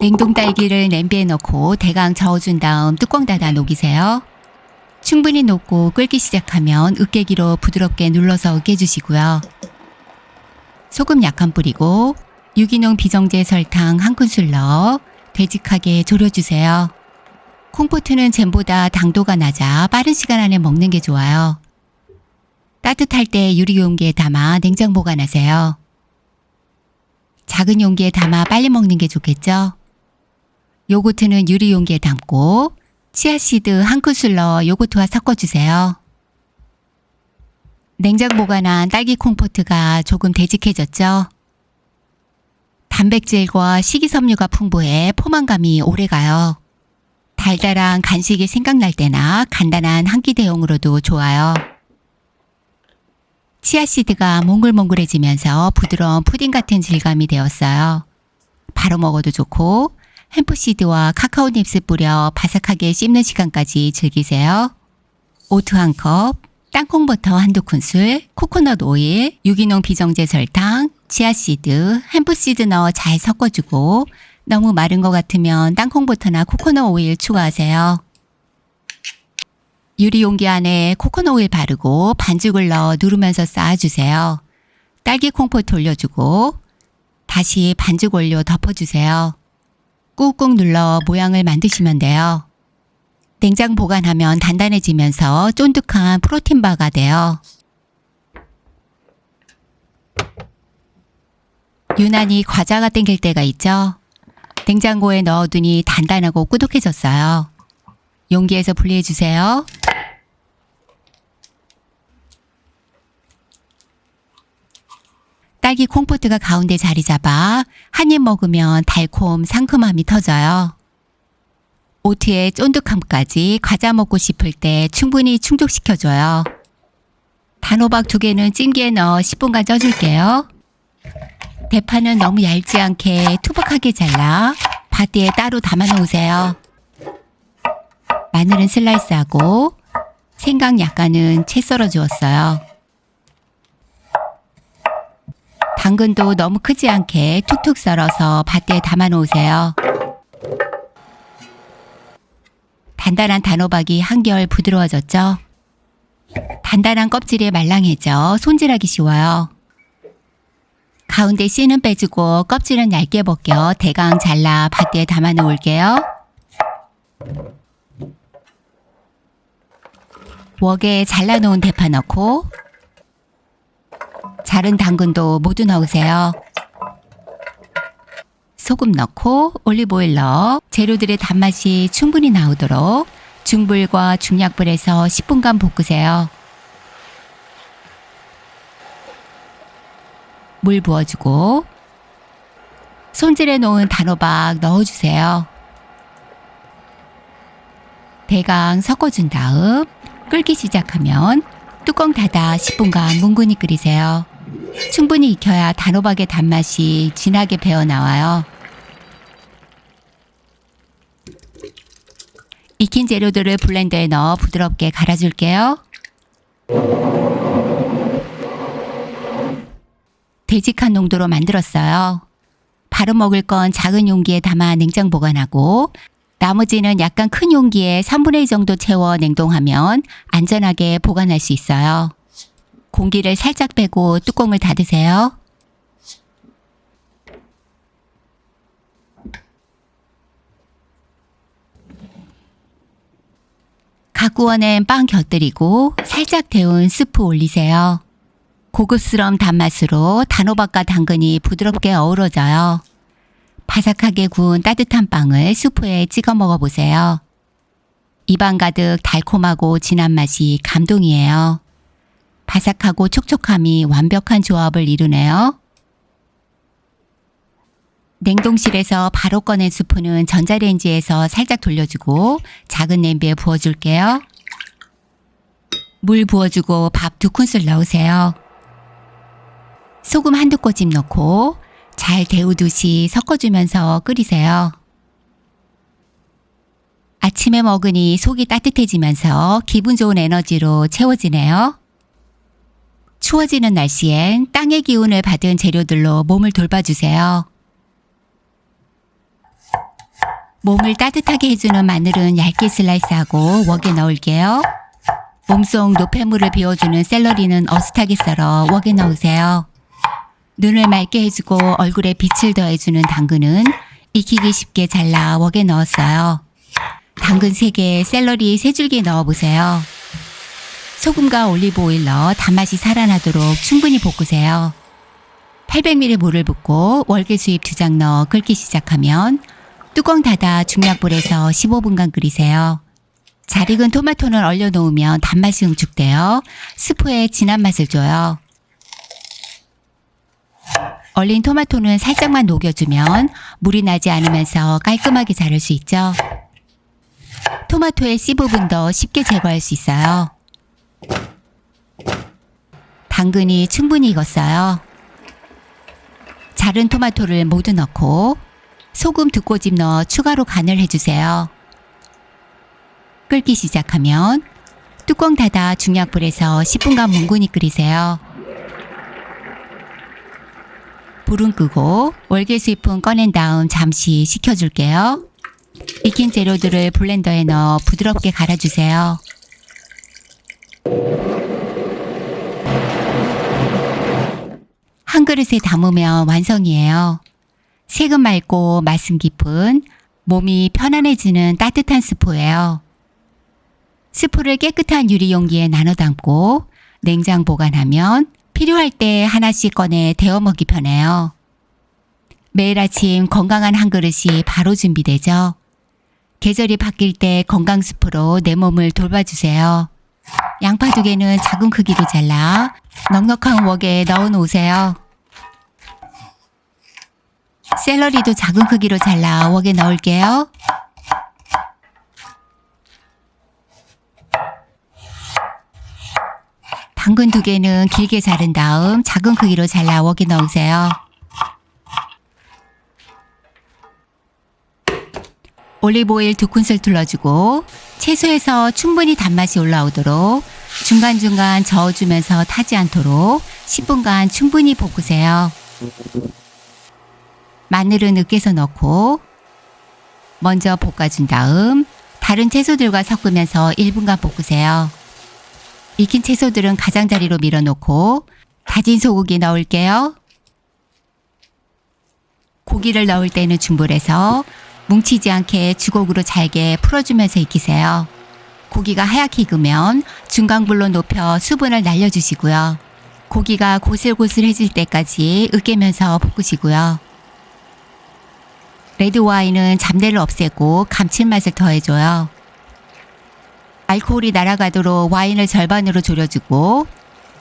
냉동 딸기를 냄비에 넣고 대강 저어준 다음 뚜껑 닫아 녹이세요. 충분히 녹고 끓기 시작하면 으깨기로 부드럽게 눌러서 으깨주시고요. 소금 약간 뿌리고 유기농 비정제 설탕 한 큰술 넣어 되직하게 졸여주세요. 콩포트는 잼보다 당도가 낮아 빠른 시간 안에 먹는 게 좋아요. 따뜻할 때 유리 용기에 담아 냉장 보관하세요. 작은 용기에 담아 빨리 먹는 게 좋겠죠? 요거트는 유리 용기에 담고 치아씨드 한 큰술 넣어 요거트와 섞어주세요. 냉장 보관한 딸기 콩포트가 조금 되직해졌죠? 단백질과 식이섬유가 풍부해 포만감이 오래가요. 달달한 간식이 생각날 때나 간단한 한 끼 대용으로도 좋아요. 치아씨드가 몽글몽글해지면서 부드러운 푸딩 같은 질감이 되었어요. 바로 먹어도 좋고 햄프시드와 카카오 닙스 뿌려 바삭하게 씹는 시간까지 즐기세요. 오트 한 컵, 땅콩버터 한두 큰술, 코코넛 오일, 유기농 비정제 설탕, 치아씨드, 햄프시드 넣어 잘 섞어주고 너무 마른 것 같으면 땅콩버터나 코코넛 오일 추가하세요. 유리 용기 안에 코코넛 오일 바르고 반죽을 넣어 누르면서 쌓아주세요. 딸기 콩포트 올려주고 다시 반죽 올려 덮어주세요. 꾹꾹 눌러 모양을 만드시면 돼요. 냉장 보관하면 단단해지면서 쫀득한 프로틴바가 돼요. 유난히 과자가 땡길 때가 있죠? 냉장고에 넣어두니 단단하고 꾸덕해졌어요. 용기에서 분리해주세요. 딸기 콩포트가 가운데 자리 잡아 한 입 먹으면 달콤 상큼함이 터져요. 오트의 쫀득함까지 과자 먹고 싶을 때 충분히 충족시켜줘요. 단호박 2개는 찜기에 넣어 10분간 쪄줄게요. 대파는 너무 얇지 않게 투박하게 잘라 바디에 따로 담아 놓으세요. 마늘은 슬라이스하고 생강 약간은 채 썰어 주었어요. 당근도 너무 크지 않게 툭툭 썰어서 밭대에 담아 놓으세요. 단단한 단호박이 한결 부드러워졌죠? 단단한 껍질이 말랑해져 손질하기 쉬워요. 가운데 씨는 빼주고 껍질은 얇게 벗겨 대강 잘라 밭대에 담아 놓을게요. 웍에 잘라놓은 대파 넣고 자른 당근도 모두 넣으세요. 소금 넣고 올리브오일 넣어 재료들의 단맛이 충분히 나오도록 중불과 중약불에서 10분간 볶으세요. 물 부어주고 손질해 놓은 단호박 넣어주세요. 대강 섞어준 다음 끓기 시작하면 뚜껑 닫아 10분간 뭉근히 끓이세요. 충분히 익혀야 단호박의 단맛이 진하게 배어나와요. 익힌 재료들을 블렌더에 넣어 부드럽게 갈아줄게요. 되직한 농도로 만들었어요. 바로 먹을 건 작은 용기에 담아 냉장 보관하고 나머지는 약간 큰 용기에 3분의 2 정도 채워 냉동하면 안전하게 보관할 수 있어요. 공기를 살짝 빼고 뚜껑을 닫으세요. 각 구워낸 빵 곁들이고 살짝 데운 스프 올리세요. 고급스러운 단맛으로 단호박과 당근이 부드럽게 어우러져요. 바삭하게 구운 따뜻한 빵을 수프에 찍어 먹어보세요. 입안 가득 달콤하고 진한 맛이 감동이에요. 바삭하고 촉촉함이 완벽한 조합을 이루네요. 냉동실에서 바로 꺼낸 수프는 전자레인지에서 살짝 돌려주고 작은 냄비에 부어줄게요. 물 부어주고 밥 2큰술 넣으세요. 소금 한두 꼬집 넣고 잘 데우듯이 섞어주면서 끓이세요. 아침에 먹으니 속이 따뜻해지면서 기분 좋은 에너지로 채워지네요. 추워지는 날씨엔 땅의 기운을 받은 재료들로 몸을 돌봐주세요. 몸을 따뜻하게 해주는 마늘은 얇게 슬라이스하고 웍에 넣을게요. 몸속 노폐물을 비워주는 샐러리는 어슷하게 썰어 웍에 넣으세요. 눈을 맑게 해주고 얼굴에 빛을 더해주는 당근은 익히기 쉽게 잘라 웍에 넣었어요. 당근 3개, 샐러리 3줄기 넣어보세요. 소금과 올리브 오일 넣어 단맛이 살아나도록 충분히 볶으세요. 800ml 물을 붓고 월계수잎 2장 넣어 끓기 시작하면 뚜껑 닫아 중약불에서 15분간 끓이세요. 잘 익은 토마토는 얼려 놓으면 단맛이 응축되어 스프에 진한 맛을 줘요. 얼린 토마토는 살짝만 녹여주면 물이 나지 않으면서 깔끔하게 자를 수 있죠. 토마토의 씨 부분도 쉽게 제거할 수 있어요. 당근이 충분히 익었어요. 자른 토마토를 모두 넣고 소금 2꼬집 넣어 추가로 간을 해주세요. 끓기 시작하면 뚜껑 닫아 중약불에서 10분간 뭉근히 끓이세요. 불은 끄고 월계수잎은 꺼낸 다음 잠시 식혀줄게요. 익힌 재료들을 블렌더에 넣어 부드럽게 갈아주세요. 한 그릇에 담으면 완성이에요. 색은 맑고 말씀 깊은 몸이 편안해지는 따뜻한 스프예요. 스프를 깨끗한 유리 용기에 나눠 담고 냉장 보관하면 필요할 때 하나씩 꺼내 데워 먹기 편해요. 매일 아침 건강한 한 그릇이 바로 준비되죠. 계절이 바뀔 때 건강 스프로 내 몸을 돌봐주세요. 양파 2개는 작은 크기로 잘라 넉넉한 웍에 넣어 놓으세요. 샐러리도 작은 크기로 잘라 웍에 넣을게요. 당근 2개는 길게 자른 다음 작은 크기로 잘라 웍에 넣으세요. 올리브오일 2큰술 둘러주고 채소에서 충분히 단맛이 올라오도록 중간중간 저어주면서 타지 않도록 10분간 충분히 볶으세요. 마늘은 으깨서 넣고 먼저 볶아준 다음 다른 채소들과 섞으면서 1분간 볶으세요. 익힌 채소들은 가장자리로 밀어놓고 다진 소고기 넣을게요. 고기를 넣을 때는 중불에서 뭉치지 않게 주걱으로 잘게 풀어주면서 익히세요. 고기가 하얗게 익으면 중강불로 높여 수분을 날려주시고요. 고기가 고슬고슬해질 때까지 으깨면서 볶으시고요. 레드와인은 잡내를 없애고 감칠맛을 더해줘요. 알코올이 날아가도록 와인을 절반으로 졸여주고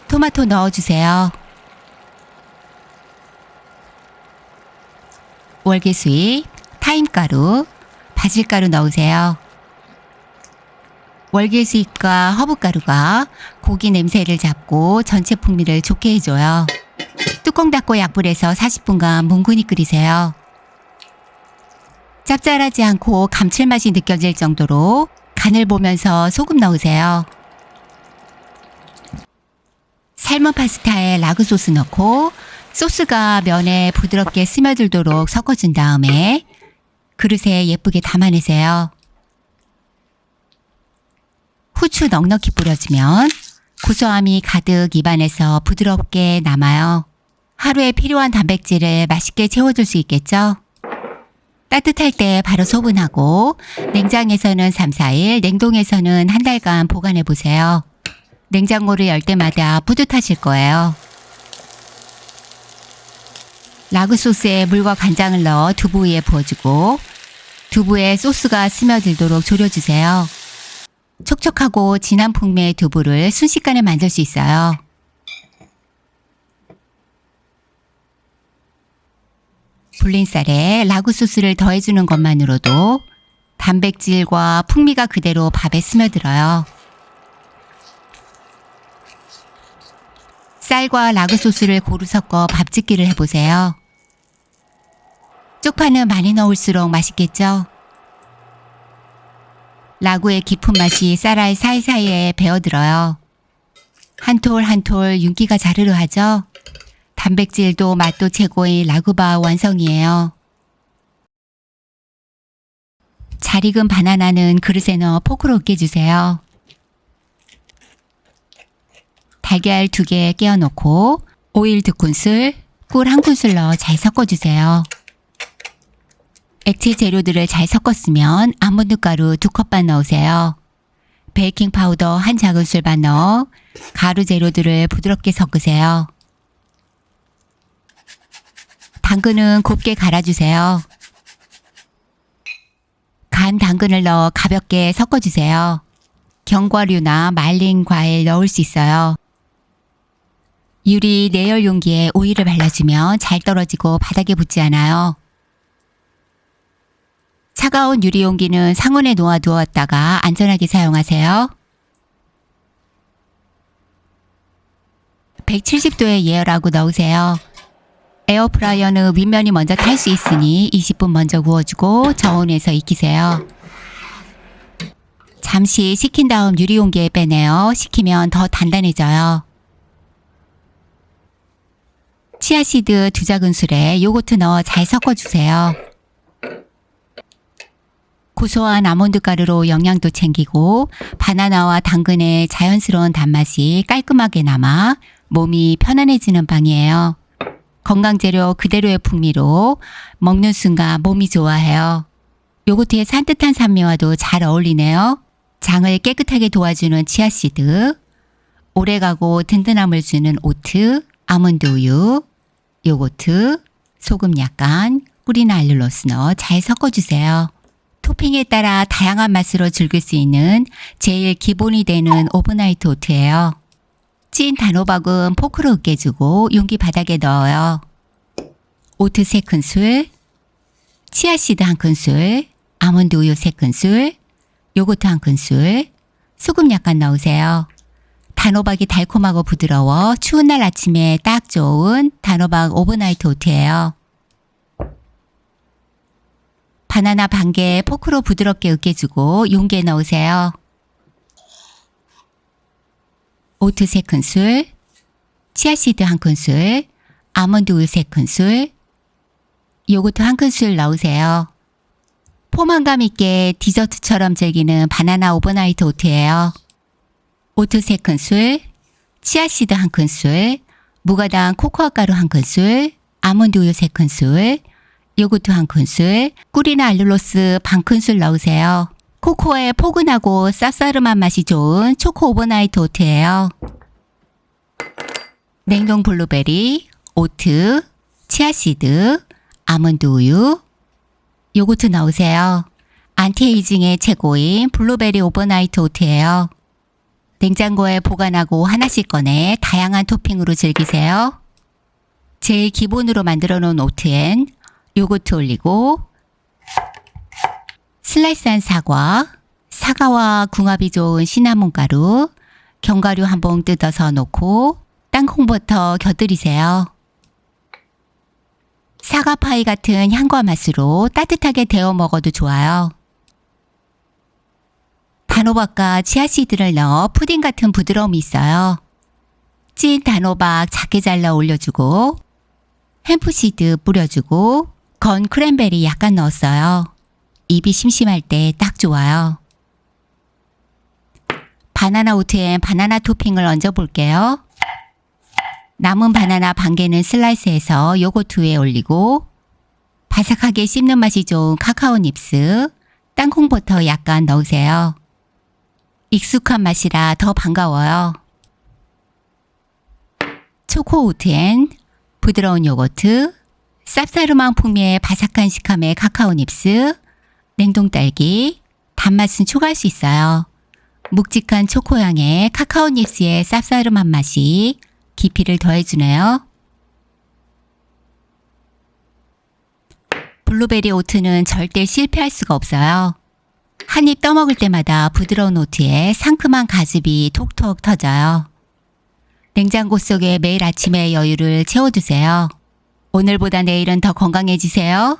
토마토 넣어주세요. 월계수잎, 타임가루, 바질가루 넣으세요. 월계수잎과 허브가루가 고기 냄새를 잡고 전체 풍미를 좋게 해줘요. 뚜껑 닫고 약불에서 40분간 뭉근히 끓이세요. 짭짤하지 않고 감칠맛이 느껴질 정도로 간을 보면서 소금 넣으세요. 삶은 파스타에 라구 소스 넣고 소스가 면에 부드럽게 스며들도록 섞어준 다음에 그릇에 예쁘게 담아내세요. 후추 넉넉히 뿌려주면 고소함이 가득 입안에서 부드럽게 남아요. 하루에 필요한 단백질을 맛있게 채워줄 수 있겠죠? 따뜻할 때 바로 소분하고 냉장에서는 3, 4일, 냉동에서는 한 달간 보관해 보세요. 냉장고를 열 때마다 뿌듯하실 거예요. 라구 소스에 물과 간장을 넣어 두부 위에 부어주고 두부에 소스가 스며들도록 졸여주세요. 촉촉하고 진한 풍미의 두부를 순식간에 만들 수 있어요. 불린 쌀에 라구 소스를 더해주는 것만으로도 단백질과 풍미가 그대로 밥에 스며들어요. 쌀과 라구 소스를 고루 섞어 밥짓기를 해보세요. 쪽파는 많이 넣을수록 맛있겠죠? 라구의 깊은 맛이 쌀알 사이사이에 배어들어요. 한 톨 한 톨 윤기가 자르르 하죠? 단백질도 맛도 최고의 라구밥 완성이에요. 잘 익은 바나나는 그릇에 넣어 포크로 으깨주세요. 달걀 2개 깨어 넣고 오일 2큰술, 꿀 1큰술 넣어 잘 섞어주세요. 액체 재료들을 잘 섞었으면 아몬드 가루 2컵 반 넣으세요. 베이킹 파우더 1작은술 반 넣어 가루 재료들을 부드럽게 섞으세요. 당근은 곱게 갈아주세요. 간 당근을 넣어 가볍게 섞어주세요. 견과류나 말린 과일 넣을 수 있어요. 유리 내열 용기에 오일을 발라주면 잘 떨어지고 바닥에 붙지 않아요. 차가운 유리 용기는 상온에 놓아두었다가 안전하게 사용하세요. 170도에 예열하고 넣으세요. 에어프라이어는 윗면이 먼저 탈 수 있으니 20분 먼저 구워주고 저온에서 익히세요. 잠시 식힌 다음 유리 용기에 빼내어 식히면 더 단단해져요. 치아씨드 2작은술에 요거트 넣어 잘 섞어주세요. 고소한 아몬드 가루로 영양도 챙기고 바나나와 당근의 자연스러운 단맛이 깔끔하게 남아 몸이 편안해지는 빵이에요. 건강재료 그대로의 풍미로 먹는 순간 몸이 좋아해요. 요거트의 산뜻한 산미와도 잘 어울리네요. 장을 깨끗하게 도와주는 치아씨드, 오래가고 든든함을 주는 오트, 아몬드 우유, 요거트, 소금 약간, 꿀이나 알룰로스 넣어 잘 섞어주세요. 토핑에 따라 다양한 맛으로 즐길 수 있는 제일 기본이 되는 오버나이트 오트예요. 찐 단호박은 포크로 으깨주고 용기 바닥에 넣어요. 오트 3큰술, 치아씨드 1큰술, 아몬드 우유 3큰술, 요거트 1큰술, 소금 약간 넣으세요. 단호박이 달콤하고 부드러워 추운 날 아침에 딱 좋은 단호박 오버나이트 오트예요. 바나나 반 개 포크로 부드럽게 으깨주고 용기에 넣으세요. 오트 3큰술, 치아씨드 1큰술, 아몬드 우유 3큰술, 요거트 1큰술 넣으세요. 포만감 있게 디저트처럼 즐기는 바나나 오버나이트 오트예요. 오트 3큰술, 치아씨드 1큰술, 무가당 코코아 가루 1큰술, 아몬드 우유 3큰술, 요거트 1큰술, 꿀이나 알룰로스 반큰술 넣으세요. 코코아의 포근하고 쌉싸름한 맛이 좋은 초코 오버나이트 오트예요. 냉동 블루베리, 오트, 치아씨드, 아몬드 우유, 요거트 넣으세요. 안티에이징의 최고인 블루베리 오버나이트 오트예요. 냉장고에 보관하고 하나씩 꺼내 다양한 토핑으로 즐기세요. 제일 기본으로 만들어 놓은 오트엔 요거트 올리고 슬라이스한 사과와 궁합이 좋은 시나몬 가루, 견과류 한 봉 뜯어서 넣고 땅콩버터 곁들이세요. 사과 파이 같은 향과 맛으로 따뜻하게 데워 먹어도 좋아요. 단호박과 치아씨드를 넣어 푸딩 같은 부드러움이 있어요. 찐 단호박 작게 잘라 올려주고 햄프시드 뿌려주고 건 크랜베리 약간 넣었어요. 입이 심심할 때 딱 좋아요. 바나나 오트엔 바나나 토핑을 얹어 볼게요. 남은 바나나 반 개는 슬라이스해서 요거트 위에 올리고 바삭하게 씹는 맛이 좋은 카카오 닙스, 땅콩버터 약간 넣으세요. 익숙한 맛이라 더 반가워요. 초코 오트엔 부드러운 요거트, 쌉싸름한 풍미의 바삭한 식감의 카카오 닙스, 냉동 딸기, 단맛은 추가할 수 있어요. 묵직한 초코향의 카카오 닙스의 쌉싸름한 맛이 깊이를 더해주네요. 블루베리 오트는 절대 실패할 수가 없어요. 한 입 떠먹을 때마다 부드러운 오트에 상큼한 가즙이 톡톡 터져요. 냉장고 속에 매일 아침의 여유를 채워두세요. 오늘보다 내일은 더 건강해지세요.